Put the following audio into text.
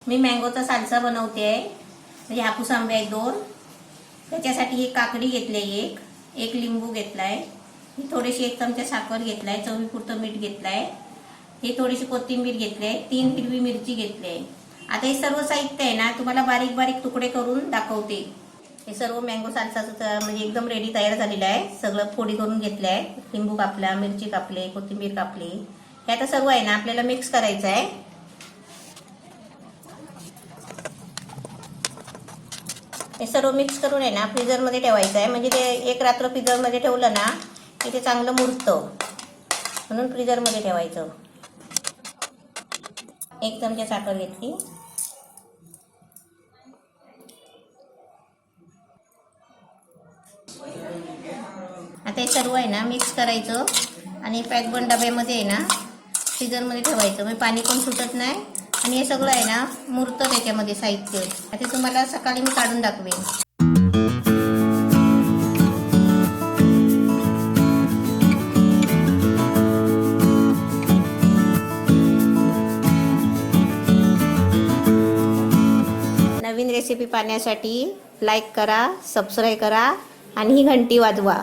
मी मँगोचा salsa बनवते आहे. म्हणजे हापूस आंबे आहेत 2. त्याच्यासाठी ही काकडी घेतली आहे, एक लिंबू घेतलाय, ही थोडीशी 1 चमचा साखर घेतलाय, चवीपुरतं मीठ घेतलाय, ही थोडीशी कोथिंबीर घेतली आहे, 3 हिरवी मिरची घेतली आहे. आता हे सर्व साहित्य आहे ना तुम्हाला बारीक बारीक तुकडे करून दाखवते. हे सर्व मँगो साल्साचं म्हणजे एकदम रेडी तयार झालेलं आहे. सगळं फोडी करून घेतलं आहे. लिंबू कापला, मिरची कापली, कोथिंबीर कापली. हे आता सर्व आहे ना आपल्याला मिक्स करायचं आहे. हे सर्व मिक्स करून आहे ना फ्रीजरमध्ये ठेवायचं आहे. म्हणजे ते 1 रात्र फ्रीजरमध्ये ठेवलं ना की ते चांगलं मुरतं, म्हणून फ्रीजरमध्ये ठेवायचं. 1 चमचा साखर घेतली. आता हे सर्व आहे ना मिक्स करायचं आणि पॅक बंद डब्यामध्ये आहे ना फ्रीजरमध्ये ठेवायचं. म्हणजे पाणी पण सुटत नाही आणि हे सगळं आहे ना मुरतं त्याच्यामध्ये साहित्य. आता तुम्हाला सकाळी मी काढून दाखवेन. नवीन रेसिपी पाहण्यासाठी लाईक करा, सबस्क्राईब करा आणि ही घंटी वाजवा.